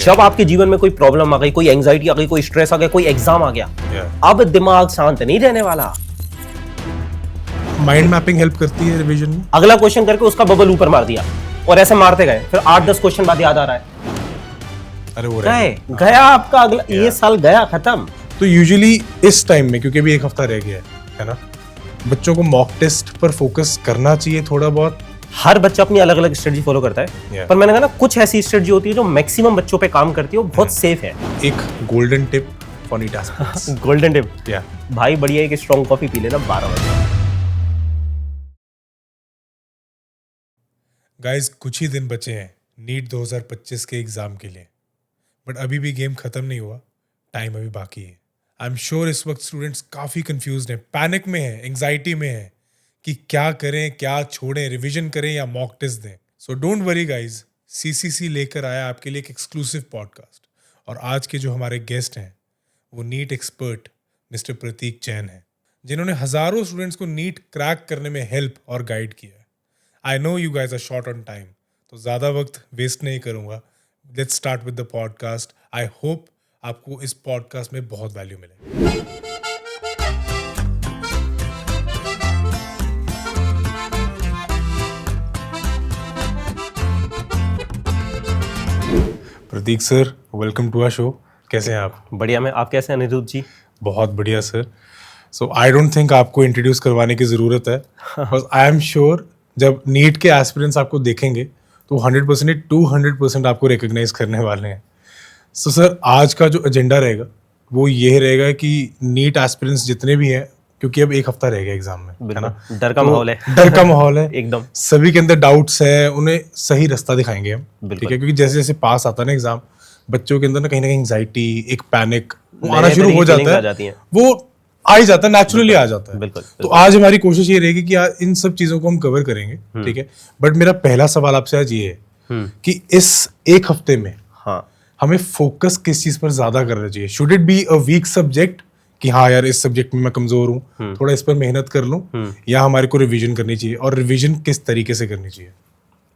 जब आपके जीवन में कोई प्रॉब्लम आ गई, कोई एंजाइटी आ गई, कोई स्ट्रेस आ गया, कोई एग्जाम आ गया, अब दिमाग शांत नहीं रहने वाला। माइंड मैपिंग हेल्प करती है रिवीजन में। अगला क्वेश्चन करके उसका बबल ऊपर मार दिया और ऐसे मारते गए, फिर 8-10 क्वेश्चन बाद याद आ रहा है, अरे वो गया आपका अगला ये साल गया खत्म। तो यूजुअली इस टाइम में, क्योंकि अभी एक हफ्ता रह गया है ना, बच्चों को मॉक टेस्ट पर फोकस करना चाहिए थोड़ा बहुत। हर बच्चा अपनी अलग अलग स्ट्रेटजी फॉलो करता है, पर मैंने कहा ना कुछ ऐसी स्ट्रेटजी होती है जो मैक्सिमम बच्चों पे काम करती है, वो बहुत सेफ है। एक golden tip for NEET aspirants. Golden tip भाई बढ़िया, एक स्ट्रॉन्ग कॉफी पी लेना 12 बजे। गाइस कुछ ही दिन बचे हैं नीट 2025 के एग्जाम के लिए, बट अभी भी गेम खत्म नहीं हुआ, टाइम अभी बाकी है। आई एम श्योर इस वक्त स्टूडेंट्स काफी कंफ्यूज्ड हैं, पैनिक में हैं, एंजाइटी में हैं कि क्या करें, क्या छोड़ें, रिवीजन करें या मॉक टेस्ट दें। So don't worry guys, CCC लेकर आया आपके लिए एक एक्सक्लूसिव पॉडकास्ट, और आज के जो हमारे गेस्ट हैं वो नीट एक्सपर्ट मिस्टर प्रतीक जैन हैं, जिन्होंने हजारों स्टूडेंट्स को नीट क्रैक करने में हेल्प और गाइड किया है। I know you guys are short on time, तो ज़्यादा वक्त वेस्ट नहीं करूँगा। Let's start with the podcast. I hope आपको इस पॉडकास्ट में बहुत वैल्यू मिले। Prateek sir, welcome to our show. कैसे हैं आप? बढ़िया, मैं आप कैसे हैं अनिरुद्ध जी? बहुत बढ़िया sir. So I don't think आपको इंट्रोड्यूस करवाने की ज़रूरत है, बिकॉज आई एम श्योर जब नीट के एस्पिरेंट्स आपको देखेंगे तो 100% 200% आपको रिकॉग्नाइज करने वाले हैं। सो सर, आज का जो एजेंडा रहेगा वो ये रहेगा कि नीट एस्पिरेंट्स जितने भी हैं, क्योंकि अब एक हफ्ता रह गया एग्जाम में, है ना, डर का माहौल है। डर का माहौल है एकदम। सभी के अंदर डाउट्स हैं, उन्हें सही रास्ता दिखाएंगे हम, ठीक है? क्योंकि जैसे जैसे पास आता है ना एग्जाम, बच्चों के अंदर ना कहीं एंजाइटी, एक पैनिक आना शुरू हो जाता है, वो आ ही जाता है, नेचुरली आ जाता है। बिल्कुल। तो आज हमारी कोशिश ये रहेगी कि यार इन सब चीजों को हम कवर करेंगे, ठीक है? बट मेरा पहला सवाल आपसे आज ये है कि इस एक हफ्ते में हमें फोकस किस चीज पर ज्यादा करना चाहिए? Should it be a weak subject कि हाँ यार इस सब्जेक्ट में मैं कमजोर हूँ, थोड़ा इस पर मेहनत कर लूँ, या हमारे को रिवीजन करनी चाहिए, और रिवीजन किस तरीके से करनी चाहिए?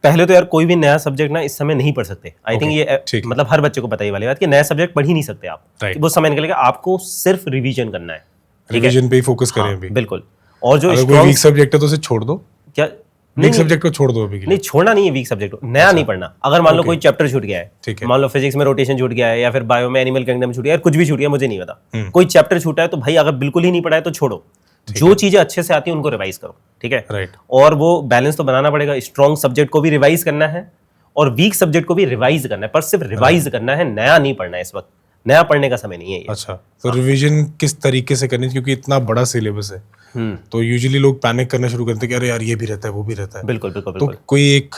पहले तो यार कोई भी नया सब्जेक्ट ना इस समय नहीं पढ़ सकते। आई थिंक ये मतलब हर बच्चे को पता ही वाली बात कि नया सब्जेक्ट पढ़ ही नहीं सकते आप, वो समय निकलेगा। आपको सिर्फ रिवीजन करना है, रिवीजन पे ही फोकस करें अभी। बिल्कुल। और जो कोई वीक सब्जेक्ट है तो उसे छोड़ दो। क्या वीक सब्जेक्ट को छोड़ दो अभी? नहीं, छोड़ना नहीं है वीक सब्जेक्ट को, नया नहीं पढ़ना। अगर मान लो कोई चैप्टर छूट गया है, मान लो फिजिक्स में रोटेशन छूट गया है, या फिर बायो में एनिमल किंगडम छूट गया है, कुछ भी छूट गया, मुझे नहीं पता, कोई चैप्टर छूटा है, तो भाई अगर बिल्कुल ही नहीं पढ़ा है तो छोड़ो। जो चीजें अच्छे से आती है उनको रिवाइज करो, ठीक है? राइट। और वो बैलेंस तो बनाना पड़ेगा, स्ट्रॉन्ग सब्जेक्ट को भी रिवाइज करना है और वीक सब्जेक्ट को भी रिवाइज करना है, पर सिर्फ रिवाइज करना है, नया नहीं पढ़ना है। इस वक्त नया पढ़ने का समय नहीं है ये। अच्छा, तो रिवीजन किस तरीके से करनी है, क्योंकि इतना बड़ा सिलेबस है, तो यूजुअली लोग पैनिक करना शुरू करते हैं कि अरे यार ये भी रहता है, वो भी रहता है। बिल्कुल बिल्कुल तो बिल्कुल। कोई एक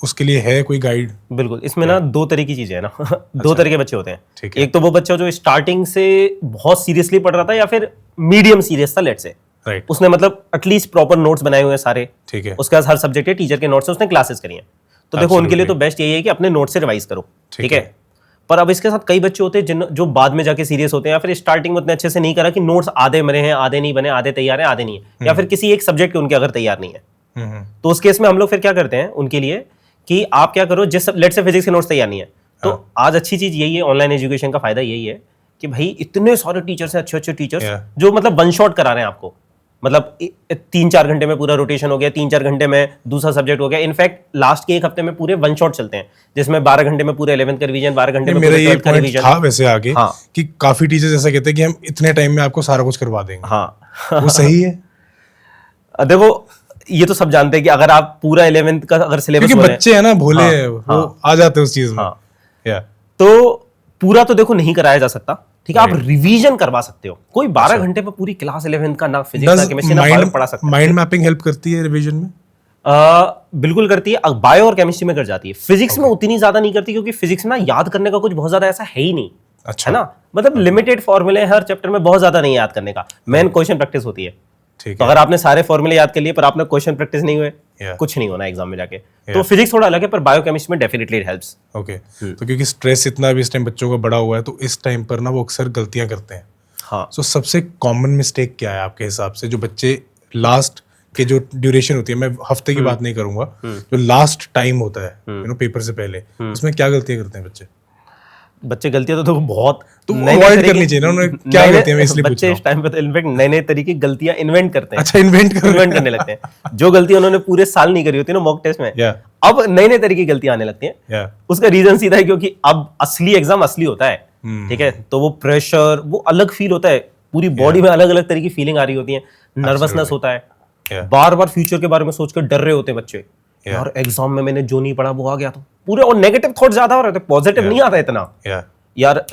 उसके लिए है कोई गाइड? बिल्कुल। इसमें ना दो तरह की चीजें है ना। दो तरह के बच्चे होते हैं। ठीक है। एक तो वो बच्चा जो स्टार्टिंग से बहुत सीरियसली पढ़ रहा था, या फिर मीडियम सीरियस था, लेट्स से, राइट, उसने मतलब एटलीस्ट प्रॉपर नोट्स बनाए हुए हैं सारे, ठीक है, उसके बाद हर सब्जेक्ट के टीचर के नोट्स से उसने क्लासेस करी हैं, तो देखो उनके लिए तो बेस्ट यही है कि अपने नोट से रिवाइज करो, ठीक है? पर अब इसके साथ कई बच्चे होते हैं जो बाद में जाके सीरियस होते हैं, या फिर स्टार्टिंग में उतने अच्छे से नहीं करा कि नोट्स आधे मरे हैं, आधे नहीं बने, आधे तैयार हैं, आधे नहीं है, या फिर किसी एक सब्जेक्ट के उनके अगर तैयार नहीं है, तो उस केस में हम लोग फिर क्या करते हैं उनके लिए कि आप क्या करो, जिस लेट्स से फिजिक्स के नोट्स तैयार नहीं है, तो आज अच्छी चीज यही है, ऑनलाइन एजुकेशन का फायदा यही है कि भाई इतने सारे टीचर्स हैं, अच्छे अच्छे टीचर्स जो मतलब वन शॉट करा रहे हैं आपको, मतलब 3-4 घंटे में पूरा रोटेशन हो गया, 3-4 घंटे में दूसरा सब्जेक्ट हो गया। इनफैक्ट लास्ट के एक हफ्ते में पूरे वन शॉट चलते हैं, जिसमें 12 घंटे में पूरे 11th का रिवीजन, 12 घंटे में मेरा ये का पॉइंट रिवीजन था वैसे आगे, कि काफी टीचर्स ऐसा कहते हैं कि हम इतने टाइम में आपको सारा कुछ करवा देंगे। हाँ वो सही है? देखो ये तो सब जानते हैं कि अगर आप पूरा 11th का अगर सिलेबस, क्योंकि बच्चे है ना भोले, वो आ जाते हैं उस चीज में, तो पूरा तो देखो नहीं कराया जा सकता, ठीक है? आप रिवीजन करवा सकते हो। कोई 12 घंटे में पूरी क्लास 11th का ना फिजिक्स ना केमिस्ट्री ना बायो पढ़ा सकते हैं। माइंड मैपिंग हेल्प करती है रिवीजन में? बिल्कुल करती है, बायो और केमिस्ट्री में कर जाती है, फिजिक्स में उतनी ज्यादा नहीं करती, क्योंकि फिजिक्स में याद करने का कुछ बहुत ज्यादा ऐसा है ही नहीं। अच्छा, है ना, मतलब लिमिटेड फॉर्मूले हर चैप्टर में, बहुत ज्यादा नहीं याद करने का, मेन क्वेश्चन प्रैक्टिस होती है। तो अगर आपने सारे फॉर्मूले याद कर लिए पर आपने क्वेश्चन प्रैक्टिस नहीं हुए, कुछ नहीं होना एग्जाम में जाके। तो फिजिक्स थोड़ा अलग है, पर बायोकेमिस्ट्री में डेफिनेटली इट हेल्प्स। ओके, तो क्योंकि स्ट्रेस इतना भी इस टाइम बच्चों का बड़ा हुआ है, तो इस टाइम पर ना वो अक्सर गलतियां करते हैं। हाँ, सो सबसे कॉमन मिस्टेक क्या है आपके हिसाब से, जो बच्चे लास्ट के जो ड्यूरेशन होती है, मैं हफ्ते की बात नहीं करूंगा, जो लास्ट टाइम होता है पेपर से पहले, उसमें क्या गलतियां करते हैं बच्चे? बच्चे गलतियां तो बहुत तो नए-नए अवॉइड तरीके- करनी चाहिए ना, उन्होंने क्या नए-नए- गलतियां, मैं इसलिए पूछ बच्चे रहा इस टाइम पे तो इनफैक्ट नए नए तरीके की गलतियां इन्वेंट करते हैं। अच्छा, इन्वेंट करने लगते हैं। जो गलतियां उन्होंने पूरे साल नहीं करी होती ना मॉक टेस्ट में, Yeah. अब नए नए तरीके की गलतियां आने लगती हैं। Yeah. उसका रीजन सीधा है क्योंकि अब असली एग्जाम असली होता है, ठीक है, तो वो प्रेशर वो अलग फील होता है, पूरी बॉडी में अलग अलग तरह की फीलिंग आ रही होती है, नर्वसनेस होता है, Yeah. बार बार फ्यूचर के बारे में सोचकर डर रहे होते हैं बच्चे, यार एग्जाम में मैंने जो नहीं पढ़ा वो आ गया, तो पूरे और नेगेटिव थॉट ज्यादा हो रहे थे, पॉजिटिव नहीं आता इतना। Yeah. यार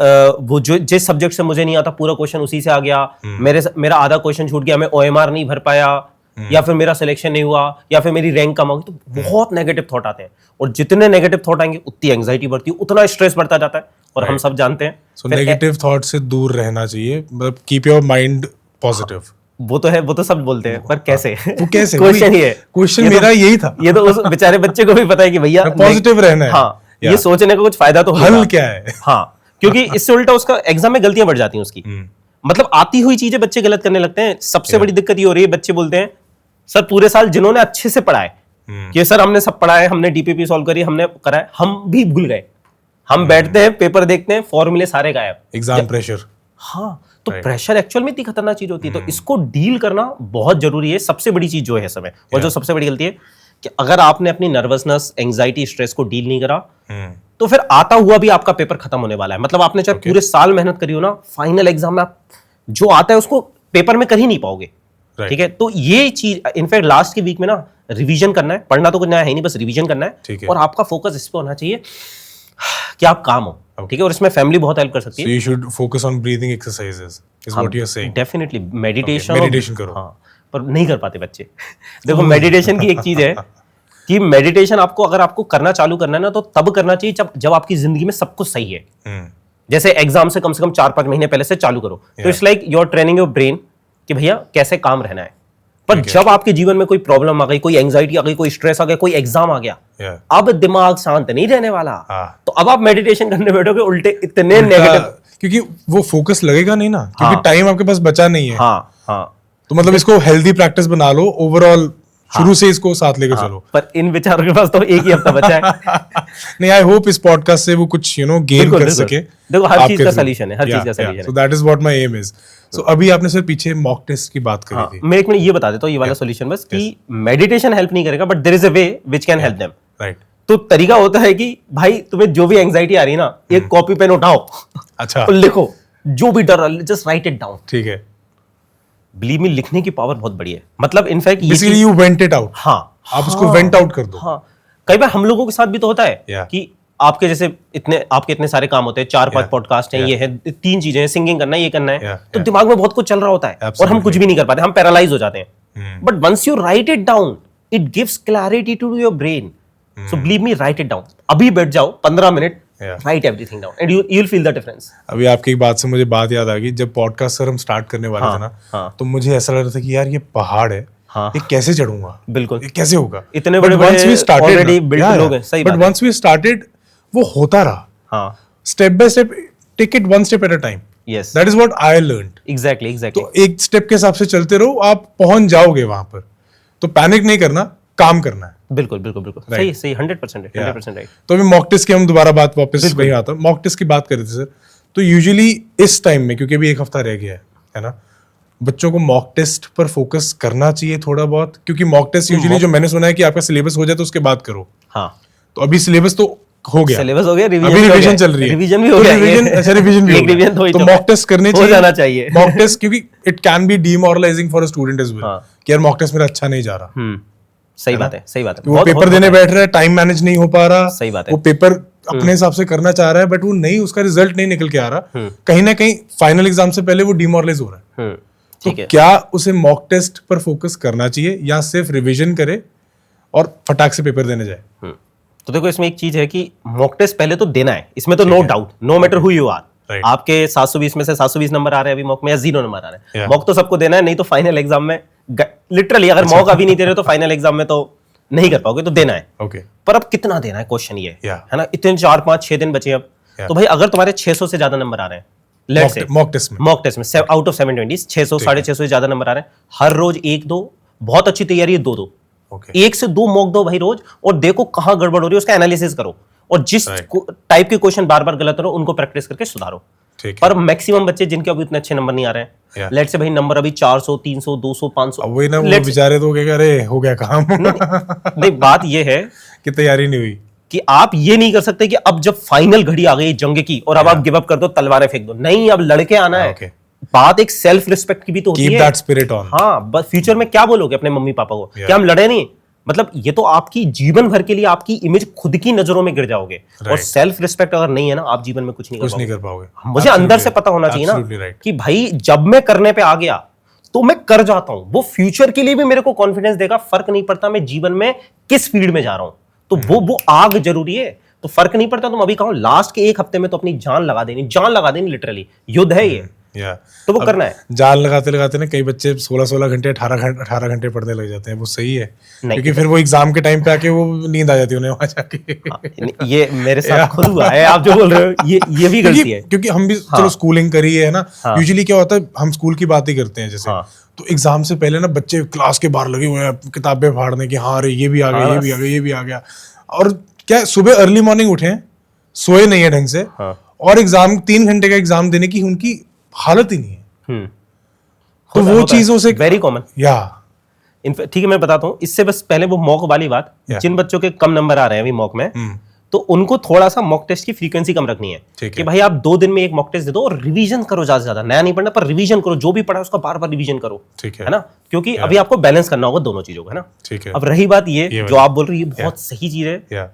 वो जो जिस सब्जेक्ट से मुझे नहीं आता पूरा क्वेश्चन उसी से आ गया, मेरा आधा क्वेश्चन छूट गया, मैं ओएमआर नहीं भर पाया, या फिर मेरा सिलेक्शन नहीं हुआ, या फिर मेरी रैंक कम हो गई, तो बहुत नेगेटिव थॉट आते हैं, और जितने नेगेटिव थॉट आएंगे उतनी एंजाइटी बढ़ती है, उतना स्ट्रेस बढ़ता जाता है, और हम सब जानते हैं। सो नेगेटिव थॉट से दूर रहना चाहिए, मतलब कीप योर माइंड पॉजिटिव। वो तो है, वो तो सब बोलते हैं, पर कैसे? वो कैसे? क्वेश्चन ही है, क्वेश्चन मेरा यही था। ये तो उस बेचारे बच्चे को भी पता है कि भैया पॉजिटिव रहना है। हाँ, ये सोचने का कुछ फायदा तो हल होगा। क्या है? हाँ, क्योंकि इससे उल्टा उसका एग्जाम में गलतियां बढ़ जाती हैं उसकी, मतलब आती हुई चीजें बच्चे गलत करने लगते हैं। सबसे बड़ी दिक्कत ये हो रही है, बच्चे बोलते हैं सर पूरे साल जिन्होंने अच्छे से पढ़ा है कि सर हमने सब पढ़ा है, हमने डीपीपी सॉल्व करी, हमने करा है, हम भी भूल गए। हम बैठते हैं, पेपर देखते हैं, फॉर्मूले सारे गायब, एग्जाम प्रेशर। हाँ, तो प्रेशर एक्चुअल में इतनी खतरनाक चीज होती है, तो इसको डील करना बहुत जरूरी है। सबसे बड़ी चीज जो है समय, और जो सबसे बड़ी गलती है कि अगर आपने अपनी नर्वसनेस, एंजाइटी, स्ट्रेस को डील नहीं करा, तो फिर आता हुआ भी आपका पेपर खत्म होने वाला है। मतलब आपने चाहे पूरे साल मेहनत करी हो ना, फाइनल एग्जाम में आप जो आता है उसको पेपर में कर ही नहीं पाओगे, ठीक है। तो ये चीज इनफैक्ट लास्ट के वीक में ना रिवीजन करना है, पढ़ना तो कुछ नया है नहीं, बस रिवीजन करना है, और आपका फोकस इस पे होना चाहिए कि आप काम हो, ठीक है, और इसमें फैमिली बहुत हेल्प कर सकती है। So you should focus on breathing exercises is what you're saying. Definitely meditation, meditation करो। हाँ, पर नहीं कर पाते बच्चे। देखो मेडिटेशन की एक चीज है कि मेडिटेशन आपको अगर आपको करना चालू करना है ना, तो तब करना चाहिए जब आपकी जिंदगी में सब कुछ सही है। जैसे एग्जाम से कम 4-5 महीने पहले से चालू करो, तो it's like you are training your brain कि भैया कैसे काम रहना है। पर जब आपके जीवन में कोई प्रॉब्लम आ गई, कोई एंजाइटी आ गई, कोई स्ट्रेस आ गया, कोई एग्जाम आ गया, अब दिमाग शांत नहीं रहने वाला। तो अब आप मेडिटेशन करने बैठोगे, उल्टे इतने नेगेटिव, क्योंकि वो फोकस लगेगा नहीं ना, क्योंकि टाइम आपके पास बचा नहीं है। हाँ हाँ, तो मतलब इसको हेल्दी प्रैक्टिस बना लो, ओवरऑल शुरू से इसको साथ लेकर चलो। पर इन बेचारों के पास तो एक ही हफ्ता बचा है। नहीं, आई होप इस पॉडकास्ट से वो कुछ गेन कर सके। देखो हर चीज का सॉल्यूशन है, हर चीज का सॉल्यूशन है। So that is what my aim is. So अभी आपने सर पीछे मॉक टेस्ट की बात करी थी। मैं एक मिनट ये बता देता हूँ, ये वाला सॉल्यूशन बस, कि मेडिटेशन हेल्प नहीं करेगा, but there is a way which can help them. Right. तो तरीका होता है कि भाई तुम्हें जो भी एंजाइटी आ रही है ना, एक कॉपी पेन उठाओ, अच्छा, और लिखो जो भी डर, जस्ट राइट इट डाउन। ठीक है। बिलीव मी, लिखने की पावर बहुत बड़ी है। मतलब in fact basically you went it out. हाँ, आप उसको वेंट आउट कर दो। हाँ, कई बार हम लोगों के साथ भी तो होता है कि आपके जैसे आपके इतने सारे काम होते हैं, 4-5 पॉडकास्ट हैं, ये है 3 चीजें हैं, सिंगिंग करना है, ये करना है, तो दिमाग में बहुत कुछ चल रहा होता है और हम कुछ भी नहीं कर पाते, हम पैरालाइज हो जाते हैं। But once you write it down, it gives clarity to your brain. So believe me, write it down. अभी बैठ जाओ 15 minute, write everything down and you will feel the difference. अभी आपकी बात से मुझे बात याद आ गई, जब पॉडकास्ट सर हम स्टार्ट करने वाले थे ना, तो मुझे ऐसा लग रहा था कि यार ये पहाड़ है, ये कैसे चढ़ूंगा, बिल्कुल ये कैसे होगा, इतने बड़े ऑलरेडी बिल्ड लोग हैं। सही बात है। बट वंस वी स्टार्टेड वो होता रहा। हाँ, step by step, take it one step at a time. Yes, that is what I learned. Exactly. तो एक स्टेप के हिसाब से चलते रहो, आप पहुंच जाओगे वहां पर। तो पैनिक नहीं करना, काम करना है। बिल्कुल बिल्कुल बिल्कुल सही सही, 100% राइट। तो अभी मॉक टेस्ट की हम दोबारा बात वापस वही आता हूँ। मॉक टेस्ट की बात कर रहे थे सर, तो यूजुअली इस टाइम में, क्योंकि अभी एक हफ्ता रह गया है ना, बच्चों को मॉक टेस्ट पर फोकस करना चाहिए थोड़ा बहुत, क्योंकि मॉक टेस्ट यूजुअली जो मैंने सुना है कि आपका सिलेबस हो जाए तो उसके बाद करो। हाँ, तो अभी सिलेबस तो हो गया, सिलेबस हो गया, अभी रिवीजन चल रही है, रिवीजन भी हो गया, अच्छा रिवीजन भी हो गया, तो मॉक टेस्ट करने चाहिए, हो जाना चाहिए मॉक टेस्ट, क्योंकि it can be demoralising for a student as well कि यार मॉक टेस्ट मेरा अच्छा नहीं जा रहा। सही बात है, सही बात है। वो पेपर देने बैठ रहा है, टाइम मैनेज नहीं हो पा रहा, सही बात है। वो पेपर अपने हिसाब से करना चाह रहा है, बट वो नहीं, उसका रिजल्ट नहीं निकल के आ रहा, कहीं ना कहीं फाइनल एग्जाम से पहले वो डिमोरलाइज हो रहा है। ठीक है, क्या उसे मॉक टेस्ट पर फोकस करना चाहिए या सिर्फ रिवीजन करे और फटाक से पेपर देने जाए? तो देखो इसमें एक चीज है कि मॉक टेस्ट पहले तो देना है, इसमें तो no doubt, no matter who you are. आपके 720 में से 720 नंबर आ रहे हैं अभी मॉक में, या 0 नंबर आ रहे हैं, मॉक तो सबको देना है, नहीं तो फाइनल एग्जाम में लिटरली अगर मॉक अभी नहीं दे रहे तो फाइनल एग्जाम में तो नहीं कर पाओगे, तो देना है। पर अब कितना देना है, क्वेश्चन ये है ना। इतने 4-5-6 दिन बचे अब, तो भाई अगर तुम्हारे 600 से ज्यादा नंबर आ रहे हैं, लेट्स से मॉक टेस्ट में आउट ऑफ 720 600 650 से ज्यादा नंबर आ रहे हैं, हर रोज 1-2 बहुत अच्छी तैयारी है, 2-2 1 से 2 मॉक दो भाई रोज, और देखो कहां गड़बड़ हो रही है, उसका एनालिसिस करो, और जिस टाइप के क्वेश्चन बार बार गलत हो रहे उनको प्रैक्टिस करके सुधारो। पर मैक्सिमम बच्चे जिनके अभी इतने अच्छे नंबर नहीं आ रहे हैं, लेट से भाई नंबर अभी 400 300 200 500, वही ना, वो बेचारे तो क्या करे, हो गया काम। नहीं बात ये है कि तैयारी नहीं हुई, कि आप ये नहीं कर सकते कि अब जब फाइनल घड़ी आ गई जंग की और अब आप गिव अप कर दो, तलवारें फेंक दो, नहीं, अब लड़के आना है। बात एक सेल्फ रिस्पेक्ट की भी तो होती है। Keep that spirit on. हाँ, बस फ्यूचर में क्या बोलोगे अपने मम्मी पापा को, क्या हम लड़े नहीं? मतलब ये तो आपकी जीवन भर के लिए आपकी इमेज खुद की नजरों में गिर जाओगे। और सेल्फ रिस्पेक्ट अगर नहीं है ना, आप जीवन में कुछ नहीं कर पाओगे। मुझे अंदर से पता होना चाहिए ना कि भाई जब मैं करने पे आ गया तो मैं कर जाता हूं, वो फ्यूचर के लिए भी मेरे को कॉन्फिडेंस देगा। फर्क नहीं पड़ता मैं जीवन में किस फील्ड में जा रहा हूं, तो वो आग जरूरी है। तो फर्क नहीं पड़ता तुम अभी कहो लास्ट के एक हफ्ते में तो अपनी जान लगा देनी, लिटरली युद्ध है ये। तो वो करना है। जान लगाते लगाते ना कई बच्चे 16 घंटे 18 घंटे पढ़ने लग जाते हैं। वो सही है, क्योंकि फिर वो एग्जाम के टाइम पे आके वो नींद आ जाती है उन्हें वहां जाके। ये मेरे साथ खुद हुआ है, आप जो बोल रहे हो ये भी गलती है। क्योंकि हम भी चलो स्कूलिंग करी है ना, यूजुअली क्या होता है हम स्कूल की बात ही करते हैं जैसे, तो एग्जाम से पहले ना बच्चे क्लास के बाहर लगे हुए हैं किताबें फाड़ने की, हाँ अरे ये भी आ गया, ये भी आ गया, ये भी आ गया। और क्या सुबह अर्ली मॉर्निंग उठे, सोए नहीं है ढंग से, और एग्जाम 3 घंटे का एग्जाम देने की उनकी हालत ही नहीं है। तो वो चीजों से वेरी कॉमन, या ठीक है मैं बताता हूँ। इससे बस पहले वो मॉक वाली बात, जिन बच्चों के कम नंबर आ रहे हैं अभी मॉक में, तो उनको थोड़ा सा मॉक टेस्ट की फ्रीक्वेंसी कम रखनी है कि भाई आप 2 दिन में एक मॉक टेस्ट दे दो और रिवीजन करो, ज्यादा से ज्यादा नया नहीं पढ़ना पर रिवीजन करो, जो भी पढ़ा उसका बार बार रिवीजन करो, है ना, क्योंकि अभी आपको बैलेंस करना होगा दोनों चीजों का, है ना। अब रही बात ये जो आप बोल रहे हो, ये बहुत सही चीज है।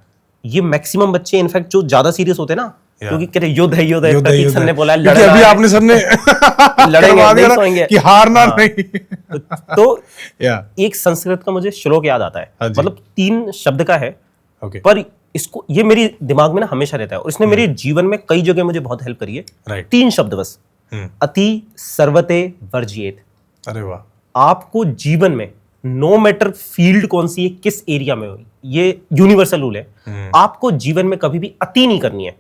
ये मैक्सिमम बच्चे इनफैक्ट जो ज्यादा सीरियस होते हैं ना, क्योंकि कहते युद्ध है, प्रतीक सर ने बोला है, क्योंकि अभी आपने सर ने लड़ेंगे नहीं सोएंगे कि हारना नहीं। तो एक संस्कृत का मुझे श्लोक याद आता है, मतलब 3 शब्द का है, पर इसको ये मेरे दिमाग में ना हमेशा रहता है और इसने मेरे जीवन में कई जगह मुझे बहुत हेल्प करी है। 3 शब्द बस, अति सर्वते वर्जियेत। अरे वाह। आपको जीवन में नो मैटर फील्ड कौन सी है, किस एरिया में हो, ये यूनिवर्सल रूल है। आपको जीवन में कभी भी अति नहीं करनी है।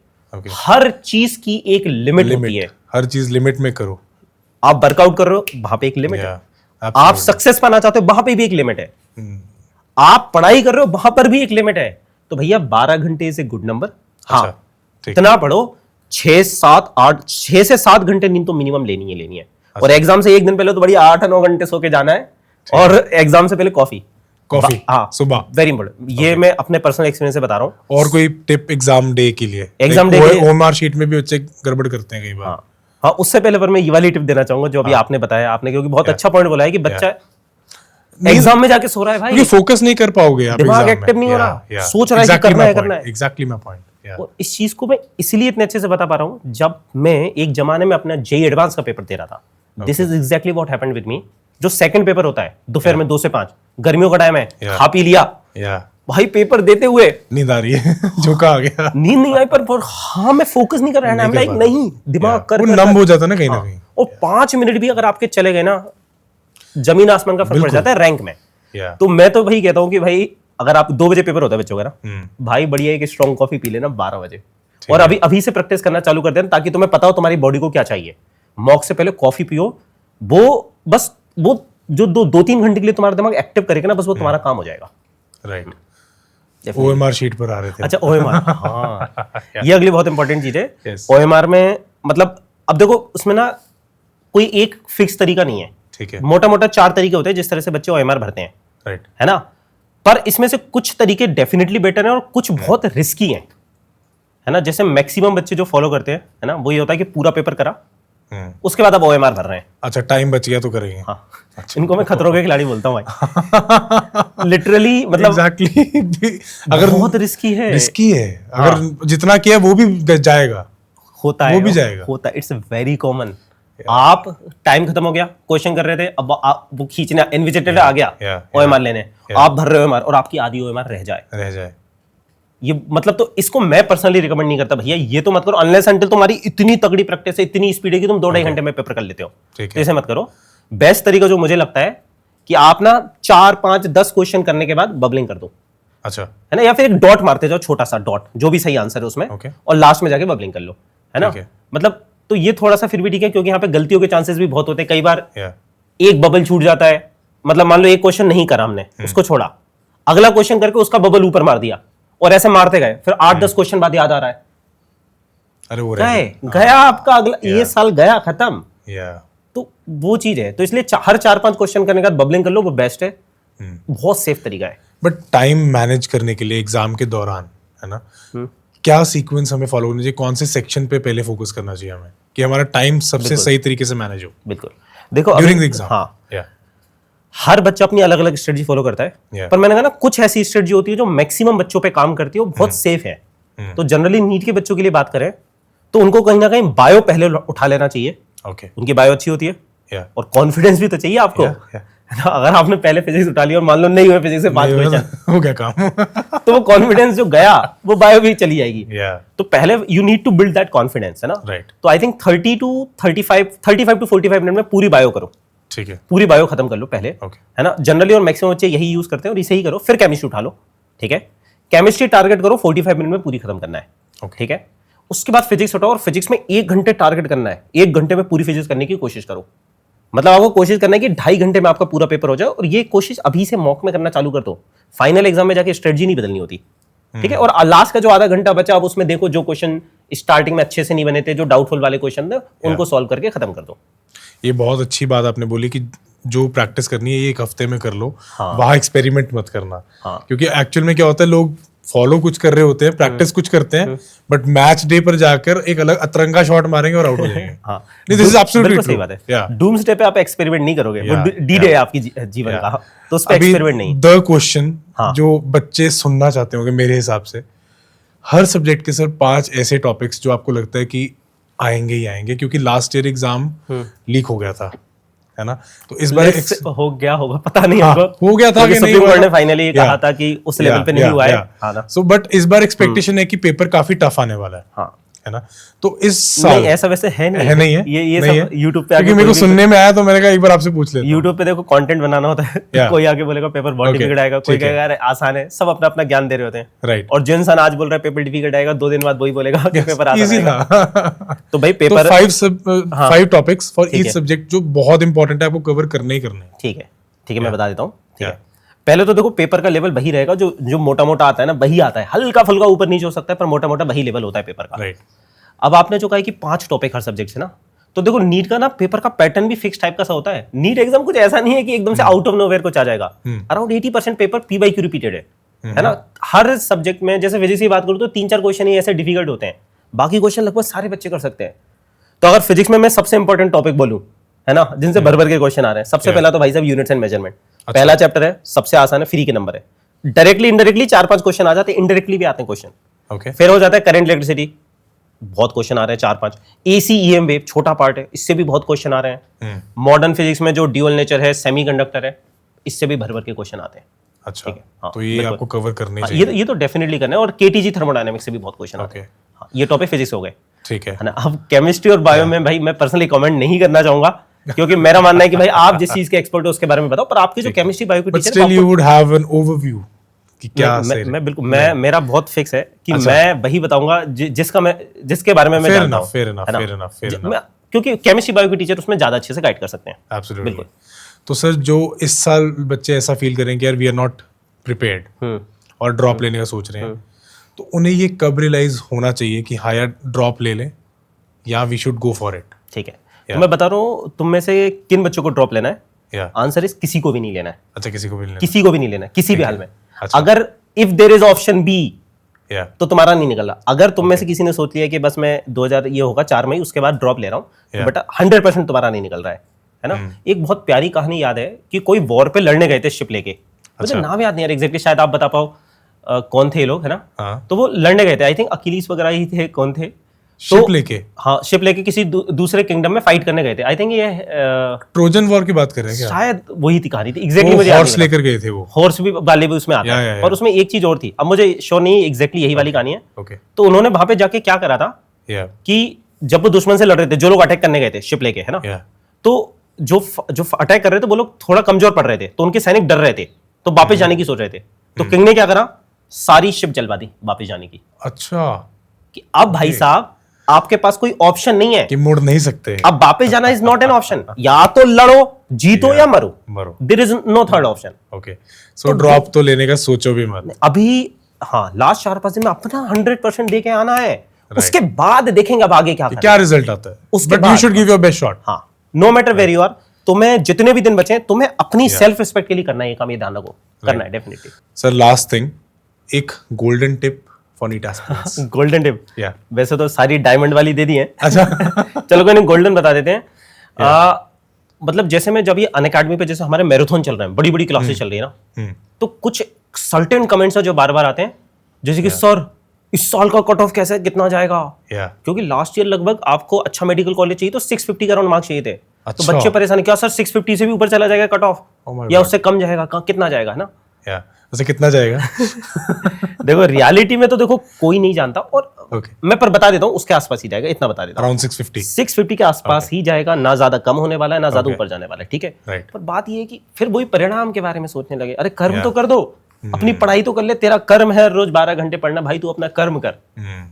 हर चीज की एक लिमिट होती है, हर चीज लिमिट में करो। आप वर्कआउट कर रहे हो, वहां पे एक लिमिट है। आप सक्सेस पाना चाहते हो, वहां पे भी एक लिमिट है। आप पढ़ाई कर रहे हो, वहां पर भी एक लिमिट है। तो भैया 12 घंटे से गुड नंबर, हाँ इतना पढ़ो, 6 से 7 घंटे नींद तो मिनिमम लेनी है। और एग्जाम से एक दिन पहले तो बढ़िया 8-9 घंटे सो के जाना है, और एग्जाम से पहले कॉफी, हाँ सुबह, वेरी इंपॉर्टेंट। ये मैं अपने पर्सनल एक्सपीरियंस से बता रहा हूँ। और कोई टिप एग्जाम डे के लिए? ओएमआर शीट में भी बच्चे गड़बड़ करते हैं कई बार। हाँ, उससे पहले पर मैं ये वाली टिप देना चाहूंगा जो अभी आपने बताया, आपने क्योंकि बहुत अच्छा पॉइंट बोला है कि बच्चा एग्जाम में जाके सो रहा है भाई, फोकस नहीं कर पाओगे आप, दिमाग एक्टिव नहीं हो रहा, सोच रहा है कि करना है। Exactly my point. और इस चीज को मैं इसलिए इतने अच्छे से बता पा रहा हूँ, जब मैं एक जमाने में अपना जेई एडवांस का पेपर दे रहा था, this is exactly what happened with me. जो सेकंड पेपर होता है दोपहर में 2 से 5, गर्मियों का टाइम है, खा पी लिया, भाई पेपर देते हुए नींद आ रही है, झोंका आ गया, नींद नहीं आई, पर हाँ मैं फोकस नहीं कर रहा है, लाइक नहीं, दिमाग कर नम हो जाता ना कहीं ना कहीं। और 5 मिनट भी अगर आपके चले गए ना, जमीन आसमान का फर्क पड़ जाता है रैंक में। तो मैं तो भाई कहता हूँ कि भाई अगर आप 2 बजे पेपर होता है बच्चों का ना, भाई बढ़िया एक स्ट्रॉन्ग कॉफी पी लेना 12 बजे, और अभी से प्रैक्टिस करना चालू कर देना, ताकि तुम्हें पता हो तुम्हारी बॉडी को क्या चाहिए। मॉक से पहले कॉफी पियो, वो बस वो जो 2-3 घंटे के लिए तुम्हारा दिमाग एक्टिव करेगा ना, बस वो तुम्हारा काम हो जाएगा। राइट। ओएमआर शीट पर आ रहे थे। अच्छा, ओएमआर, हाँ ये अगली बहुत इंपॉर्टेंट चीज है। ओएमआर में मतलब अब देखो उसमें ना कोई एक फिक्स तरीका नहीं है, ठीक है, मोटा मोटा 4 तरीके होते हैं जिस तरह से बच्चे ओएमआर भरते हैं, राइट, है ना। पर इसमें से कुछ तरीके डेफिनेटली बेटर हैं और कुछ बहुत रिस्की हैं, है ना। जैसे मैक्सिमम बच्चे जो फॉलो करते हैं, है ना, वो ये होता है कि पूरा पेपर करा, उसके बाद अब ओएमआर भर रहे हैं। अच्छा, टाइम बच गया तो करेंगे। हाँ, अच्छा। इनको मैं खतरों के खिलाड़ी बोलता हूँ भाई। लिटरली मतलब एग्जैक्टली, अगर बहुत रिस्की है, अगर जितना किया वो भी जाएगा, होता है, वो भी जाएगा, होता है। It's very common. आप टाइम खत्म हो गया, क्वेश्चन कर रहे थे, अब वो खींचना, इन्विजिलेटर आ गया ओएमआर लेने, आप भर रहे हो ओएमआर और आपकी आधी ओएमआर रह जाए, ये मतलब, तो इसको मैं पर्सनली रिकमेंड नहीं करता भैया, ये तो मत करो अनलेस अंटिल तुम्हारी इतनी तगड़ी प्रैक्टिस है, इतनी स्पीड है कि तुम 2-2.5 घंटे में पेपर कर लेते हो, ऐसे मत करो। बेस्ट तरीका जो मुझे लगता है कि आप ना 4-5-10 क्वेश्चन करने के बाद बबलिंग कर दो, अच्छा, है ना, या फिर एक डॉट मारते जाओ, छोटा सा डॉट, जो भी सही आंसर है उसमें, और लास्ट में जाके बबलिंग कर लो, है ना। मतलब तो ये थोड़ा सा फिर भी ठीक है, क्योंकि यहाँ पे गलतियों के चांसेस भी बहुत होते हैं। कई बार एक बबल छूट जाता है, मतलब मान लो एक क्वेश्चन नहीं करा हमने, उसको छोड़ा, अगला क्वेश्चन करके उसका बबल ऊपर मार दिया, और ऐसे मारते गए, फिर 8-10 क्वेश्चन बाद याद आ रहा है, अरे वो गया आपका अगला ये साल गया खत्म। या तो वो चीज है, तो इसलिए हर 4-5 क्वेश्चन करने के बाद बबलिंग कर लो, वो बेस्ट है, बहुत सेफ तरीका है। बट टाइम मैनेज करने के लिए एग्जाम के दौरान, है ना, क्या सीक्वेंस हमें फॉलो करना चाहिए, कौन से सेक्शन पे पहले फोकस करना चाहिए हमें कि हमारा टाइम सबसे सही तरीके से मैनेज हो बिल्कुल। देखो ड्यूरिंग द एग्जाम? हाँ, हर बच्चा अपनी अलग अलग स्ट्रेटजी फॉलो करता है, पर मैंने कहा ना कुछ ऐसी स्ट्रेटजी होती है जो मैक्सिमम बच्चों पे काम करती है, वो बहुत सेफ है। तो जनरली नीट के बच्चों के लिए बात करें तो उनको कहीं ना कहीं बायो पहले उठा लेना चाहिए। उनकी बायो अच्छी होती है और कॉन्फिडेंस भी तो चाहिए आपको, है ना। अगर आपने पहले फिजिक्स उठा लिया और मान लो नहीं हुए फिजिक्स से 5 क्वेश्चन, हो गया काम। तो वो कॉन्फिडेंस जो गया वो बायो भी चली जाएगी। तो पहले you need to build that confidence, है ना। तो आई थिंक 30 to 45 मिनट में पूरी बायो करो, ठीक है, पूरी बायो खत्म कर लो पहले, है ना। जनरली और मैक्सिमम बच्चे यही यूज करते हैं और इसे ही करो, फिर केमिस्ट्री उठा लो, ठीक है। केमिस्ट्री टारगेट करो 45 मिनट में पूरी खत्म करना है, ठीक है। उसके बाद फिजिक्स उठाओ और फिजिक्स में 1 घंटे टारगेट करना है, 1 घंटे में पूरी फिजिक्स करने की कोशिश करो। मतलब आपको कोशिश करना है कि 2.5 घंटे में आपका पूरा पेपर हो जाए, और ये कोशिश अभी से मॉक में करना चालू कर दो, फाइनल एग्जाम में जाके स्ट्रेटजी नहीं बदलनी होती, ठीक है। और लास्ट का जो आधा घंटा बचा, अब उसमें देखो जो क्वेश्चन स्टार्टिंग में अच्छे से नहीं बने थे, जो डाउटफुल वाले क्वेश्चन थे, उनको सॉल्व करके खत्म कर दो। ये बहुत अच्छी बात आपने बोली कि जो प्रैक्टिस करनी है ये 1 हफ्ते में कर लो, वहां एक्सपेरिमेंट मत करना, क्योंकि एक्चुअल में क्या होता है, लोग फॉलो कुछ कर रहे होते हैं, प्रैक्टिस कुछ करते हैं, बट मैच डे पर जाकर एक अलग अतरंगा शॉट मारेंगे और आउट हो जाएंगे। नहीं, दिस इज एब्सोल्युटली सही बात है। डूम्सडे पे आप एक्सपेरिमेंट नहीं करोगे, वो डी डे है आपकी जीवन का, तो उस पे एक्सपेरिमेंट नहीं। द क्वेश्चन जो बच्चे सुनना चाहते होंगे मेरे हिसाब से, हर सब्जेक्ट के सर 5 ऐसे टॉपिक्स जो आपको लगता है कि आएंगे ही आएंगे, क्योंकि लास्ट ईयर एग्जाम लीक हो गया था, है ना। तो इस बार हो गया होगा, पता नहीं हो गया था कि नहीं, सुप्रीम कोर्ट ने फाइनली कहा था कि उस लेवल पे नहीं हुआ है। सो बट इस बार एक्सपेक्टेशन है कि पेपर काफी टफ आने वाला है ना। तो इस साल नहीं, ऐसा वैसे है नहीं, नहीं है, ये सब यूट्यूब पे क्योंकि मेरे को सुनने में आया, तो मैंने कहा एक बार आपसे पूछ लेता हूं। यूट्यूब पे देखो कंटेंट बनाना होता है, कोई आके बोलेगा पेपर बहुत डिफिकल्ट आएगा, कोई कहेगा अरे आसान है, सब अपना अपना ज्ञान दे रहे होते हैं, राइट। और जो इंसान आज बोल रहा है पेपर डिफिकल्ट आएगा, 2 दिन बाद वही बोलेगा कि पेपर आसान आएगा। तो भाई paper 5 topics for each subject जो बहुत इंपॉर्टेंट है, आपको कवर करने ही करने हैं। ठीक है, मैं बता देता हूँ, ठीक है। पहले तो देखो पेपर का लेवल वही रहेगा जो मोटा मोटा आता है ना, वही आता है, हल्का फुल्का ऊपर नीचे हो सकता है, पर मोटा मोटा वही लेवल होता है पेपर का। राइट। अब आपने जो कहा कि 5 टॉपिक हर सब्जेक्ट से ना, तो देखो नीट का ना पेपर का पैटर्न भी फिक्स टाइप का सा होता है। नीट एग्जाम कुछ ऐसा नहीं है कि एकदम से आउट ऑफ नोवेयर कुछ आ जाएगा। अराउंड 80% पेपर PYQ रिपीटेड है ना। हर सब्जेक्ट में जैसे फिजिक्स की बात करूं तो 3-4 क्वेश्चन ही ऐसे डिफिकल्ट होते हैं, बाकी क्वेश्चन लगभग सारे बच्चे कर सकते हैं। तो अगर फिजिक्स में मैं सबसे इंपॉर्टेंट टॉपिक बोलूं, है ना, जिनसे भर भर के क्वेश्चन आ रहे हैं, सबसे पहला तो भाई साहब यूनिट्स एंड मेजरमेंट, पहला चैप्टर है, सबसे आसान है, फ्री के नंबर है, डायरेक्टली इनडायरेक्टली 4-5 क्वेश्चन आ जाते हैं, इनडायरेक्टली भी आते हैं क्वेश्चन। फिर हो जाता है करंट इलेक्ट्रिसिटी, बहुत क्वेश्चन आ रहे हैं 4-5। AC EM वेव छोटा पार्ट है, इससे भी बहुत क्वेश्चन आ रहे हैं। मॉडर्न फिजिक्स में जो ड्यूअल नेचर है, सेमीकंडक्टर है, इससे भी भर भर के क्वेश्चन आते हैं। अच्छा, तो ये आपको कवर करने चाहिए। ये तो डेफिनेटली करना है, और KTG थर्मोडायनेमिक्स से भी बहुत क्वेश्चन आते हैं। ये टॉपिक फिजिक्स हो गए, ठीक है ना। अब केमिस्ट्री और बायो में भाई मैं पर्सनली कमेंट नहीं करना चाहूंगा, क्योंकि मेरा मानना है कि भाई आप जिस चीज के एक्सपर्ट हो उसके बारे में बताओ, पर आपकी जो केमिस्ट्री बायो की teacher, still you would have an overview कि क्या मैं बिल्कुल मेरा बहुत फिक्स है कि मैं वही बताऊंगा जिसके बारे में मैं जानता हूं। फेयर इनफ, क्योंकि केमिस्ट्री बायो के टीचर उसमें ज्यादा अच्छे से गाइड कर सकते हैं। एब्सोल्युटली, बिल्कुल। तो सर जो इस साल बच्चे ऐसा फील करें कि यार वी आर नॉट प्रिपेयर्ड और ड्रॉप लेने का सोच रहे हैं, तो उन्हें ये कब रियलाइज होना चाहिए कि हाँ यार ड्रॉप ले लें या we should go for it? ठीक है, तो मैं बता रहा हूँ तुम में से किन बच्चों को ड्रॉप लेना है। आंसर इज किसी को भी नहीं लेना है। अच्छा, किसी को भी नहीं लेना, किसी भी हाल में। अगर if there is option B, तो तुम्हारा नहीं निकल रहा। अगर तुम में से किसी ने सोच लिया कि बस मैं 2000 ये होगा 4 मई उसके बाद ड्रॉप ले रहा हूँ, बट 100% तुम्हारा नहीं निकल रहा है ना। एक बहुत प्यारी कहानी याद है कि कोई वॉर पे लड़ने गए थे शिप लेके, मुझे नाम याद नहीं यार एग्जैक्टली, शायद आप बता पाओ कौन थे ये लोग, है ना। तो वो लड़ने गए थे, आई थिंक अकीलीस वगैरह ही थे, कौन थे, शिप लेके, हाँ शिप लेके किसी दूसरे किंगडम में फाइट करने गए थे। आई थिंक ये ट्रोजन वॉर की बात कर रहे हैं क्या? शायद वही थी कहानी थी, एग्जैक्टली मुझे हॉर्स लेकर गए थे वो, हॉर्स भी वाले भी उसमें आता है, और उसमें एक चीज और थी, अब मुझे श्योर नहीं एग्जैक्टली यही वाली कहानी है। तो उन्होंने वहां पे जाके क्या करा था कि जब वो दुश्मन से लड़ रहे थे, जो लोग अटैक करने गए थे शिप लेके, है ना, तो जो अटैक कर रहे थे वो लोग थोड़ा कमजोर पड़ रहे थे, तो उनके सैनिक डर रहे थे, तो वापस जाने की सोच रहे थे। तो किंग ने क्या करा, सारी शिप जलवा दी वापस जाने की। अच्छा, कि अब भाई साहब आपके पास कोई ऑप्शन नहीं है कि मुड़ नहीं सकते, अब वापस जाना इज नॉट एन ऑप्शन, या तो लड़ो जीतो या मरो, there is no third option. Okay, so drop तो लेने का सोचो भी मत। अभी हाँ लास्ट 4-5 दिन में अपना 100% दे के आना है, उसके बाद देखेंगे अब आगे क्या करना क्या रिजल्ट आता है, उसके बट यू बाद should give your best shot. हाँ no matter where you are, तुम्हें जितने भी दिन बचे तुम्हें अपनी सेल्फ रिस्पेक्ट के लिए करना है, ये काम ये ध्यान रखो, करना है डेफिनेटली। सर लास्ट थिंग, एक golden tip for NEET aspirants. Golden tip, या वैसे तो सारी डायमंड वाली दे दी है, अच्छा चलो कोई नहीं गोल्डन बता देते हैं। मतलब जैसे मैं जब ये अनअकैडमी पे जैसे हमारे मैराथन चल रहे हैं, बड़ी बड़ी क्लासेस चल रही है ना, तो कुछ सर्टेन कमेंट्स है जो बार बार आते हैं, जैसे कि सर इस साल का कट ऑफ कैसे है, कितना जाएगा, क्योंकि लास्ट ईयर लगभग आपको अच्छा मेडिकल कॉलेज चाहिए तो 650 के अराउंड मार्क्स चाहिए थे, तो बच्चे परेशान, क्या सर 650 से भी ऊपर चला जाएगा कट ऑफ या उससे कम जाएगा, कितना जाएगा, है ना, वैसे कितना जाएगा? देखो रियलिटी में तो देखो कोई नहीं जानता, और मैं पर बता देता हूँ उसके आसपास ही जाएगा, इतना बता देता हूँ, अराउंड 650 के आसपास ही जाएगा, ना ज्यादा कम होने वाला है ना ज्यादा ऊपर जाने वाला है, ठीक है। पर बात ये है कि फिर वही परिणाम के बारे में सोचने लगे, अरे कर्म तो कर दो, अपनी पढ़ाई तो कर ले, तेरा कर्म है रोज 12 घंटे पढ़ना, भाई तू अपना कर्म कर,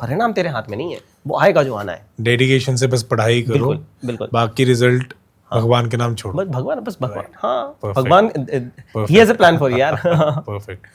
परिणाम तेरे हाथ में नहीं है, वो आएगा जो आना है, डेडिकेशन से बस पढ़ाई करो, बिल्कुल बाकी रिजल्ट भगवान के नाम छोड़ो, बस भगवान, हाँ भगवान ही has a plan for you यार। Perfect,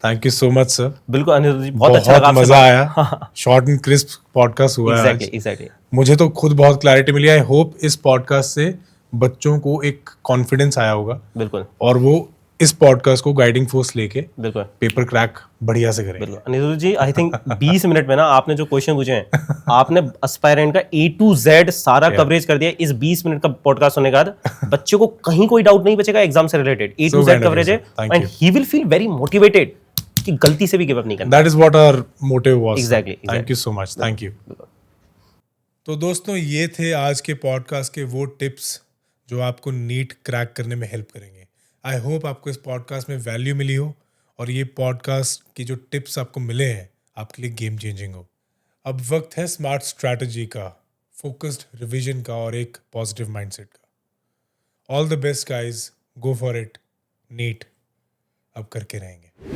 thank you so much sir. बिल्कुल अनिरुद्ध जी, बहुत अच्छा लगा, मजा आया, शॉर्ट एंड क्रिस्प पॉडकास्ट हुआ है एग्जैक्टली। मुझे तो खुद बहुत क्लैरिटी मिली। आई होप इस पॉडकास्ट से बच्चों को एक कॉन्फिडेंस आया होगा, बिल्कुल, और वो इस पॉडकास्ट को गाइडिंग फोर्स लेके बिल्कुल पेपर क्रैक बढ़िया से करेंगे। बिल्कुल अनिरुद्ध जी, आई थिंक 20 मिनट में ना आपने जो क्वेश्चन पूछे हैं, आपने एस्पायरेंट का A to Z सारा कवरेज कर दिया इस 20 मिनट का पॉडकास्ट होने के बाद, बच्चे को कहीं कोई डाउट नहीं बचेगा एग्जाम से related, A to Z coverage है, and he will feel very motivated कि गलती से भी गिव अप नहीं करना। That is what our motive was. Exactly, thank you so much, thank you. तो दोस्तों ये थे आज के पॉडकास्ट के वो टिप्स जो आपको नीट क्रैक करने में हेल्प करेंगे। आई होप आपको इस पॉडकास्ट में वैल्यू मिली हो और ये पॉडकास्ट की जो टिप्स आपको मिले हैं आपके लिए गेम चेंजिंग हो। अब वक्त है स्मार्ट स्ट्रैटेजी का, फोकस्ड रिवीजन का और एक पॉजिटिव माइंडसेट का। All the best guys, go for it, NEET अब करके रहेंगे।